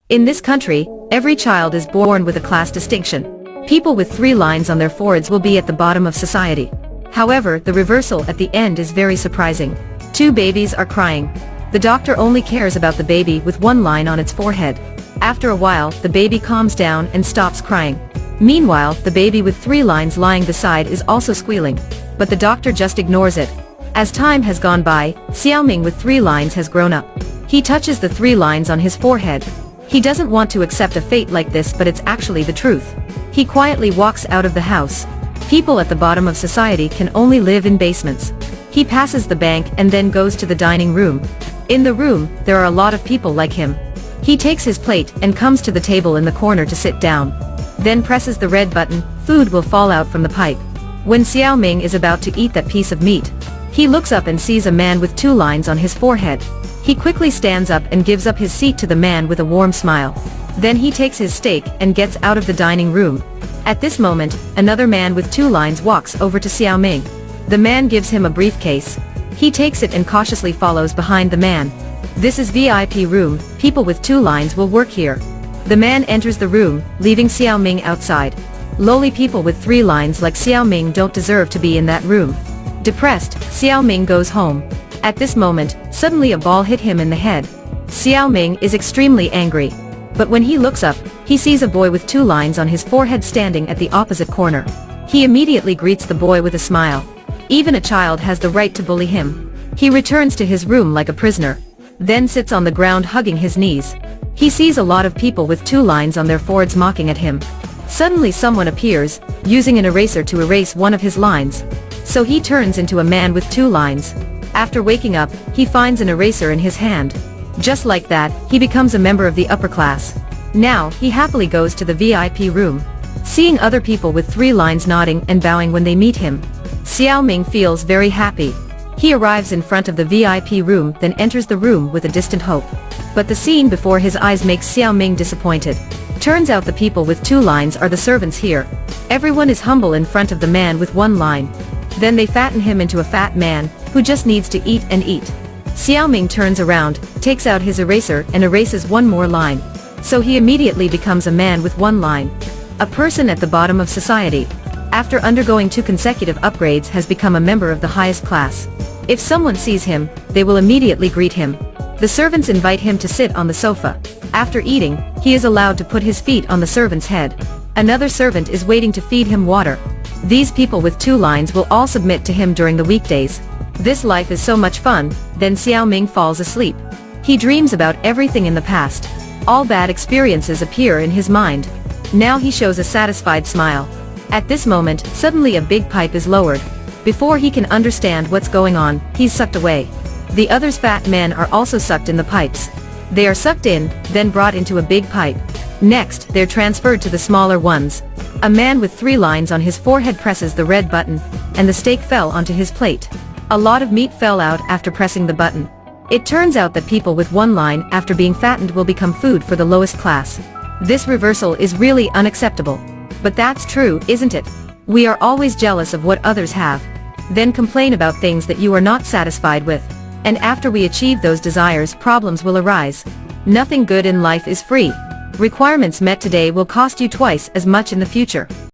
In this country, every child is born with a class distinction. People with 3 lines on their foreheads will be at the bottom of society. However, the reversal at the end is very surprising. 2 babies are crying. The doctor only cares about the baby with 1 line on its forehead. After a while, the baby calms down and stops crying. Meanwhile, the baby with 3 lines lying beside is also squealing. But the doctor just ignores it. As time has gone by, Xiaoming with 3 lines has grown up. He touches the 3 lines on his forehead. He doesn't want to accept a fate like this, but it's actually the truth. He quietly walks out of the house. People at the bottom of society can only live in basements. He passes the bank and then goes to the dining room. In the room, there are a lot of people like him. He takes his plate and comes to the table in the corner to sit down. Then presses the red button. Food will fall out from the pipe. When Xiaoming is about to eat that piece of meat, he looks up and sees a man with 2 lines on his forehead. He quickly stands up and gives up his seat to the man with a warm smile. Then he takes his steak and gets out of the dining room. At this moment, another man with 2 lines walks over to Xiaoming. The man gives him a briefcase. He takes it and cautiously follows behind the man. This is VIP room, people with 2 lines will work here. The man enters the room, leaving Xiaoming outside. Lowly people with 3 lines like Xiaoming don't deserve to be in that room. Depressed, Xiaoming goes home. At this moment, suddenly a ball hit him in the head. Xiaoming is extremely angry. But when he looks up, he sees a boy with 2 lines on his forehead standing at the opposite corner. He immediately greets the boy with a smile. Even a child has the right to bully him. He returns to his room like a prisoner. Then sits on the ground hugging his knees. He sees a lot of people with 2 lines on their foreheads mocking at him. Suddenly someone appears, using an eraser to erase one of his lines. So he turns into a man with 2 lines. After waking up, he finds an eraser in his hand. Just like that, he becomes a member of the upper class. Now, he happily goes to the VIP room. Seeing other people with 3 lines nodding and bowing when they meet him, Xiaoming feels very happy. He arrives in front of the VIP room, then enters the room with a distant hope. But the scene before his eyes makes Xiaoming disappointed. Turns out the people with 2 lines are the servants here. Everyone is humble in front of the man with 1 line. Then they fatten him into a fat man, who just needs to eat and eat. Xiaoming turns around, takes out his eraser and erases 1 more line. So he immediately becomes a man with 1 line. A person at the bottom of society, after undergoing 2 consecutive upgrades, has become a member of the highest class. If someone sees him, they will immediately greet him. The servants invite him to sit on the sofa. After eating, he is allowed to put his feet on the servant's head. Another servant is waiting to feed him water. These people with 2 lines will all submit to him during the weekdays. This life is so much fun. Then Xiaoming falls asleep. He dreams about everything in the past. All bad experiences appear in his mind. Now he shows a satisfied smile. At this moment, suddenly a big pipe is lowered. Before he can understand what's going on, he's sucked away. The other fat men are also sucked in the pipes. They are sucked in, then brought into a big pipe. Next, they're transferred to the smaller ones. A man with 3 lines on his forehead presses the red button, and the steak fell onto his plate. A lot of meat fell out after pressing the button. It turns out that people with 1 line after being fattened will become food for the lowest class. This reversal is really unacceptable. But that's true, isn't it? We are always jealous of what others have. Then complain about things that you are not satisfied with. And after we achieve those desires, problems will arise. Nothing good in life is free. Requirements met today will cost you twice as much in the future.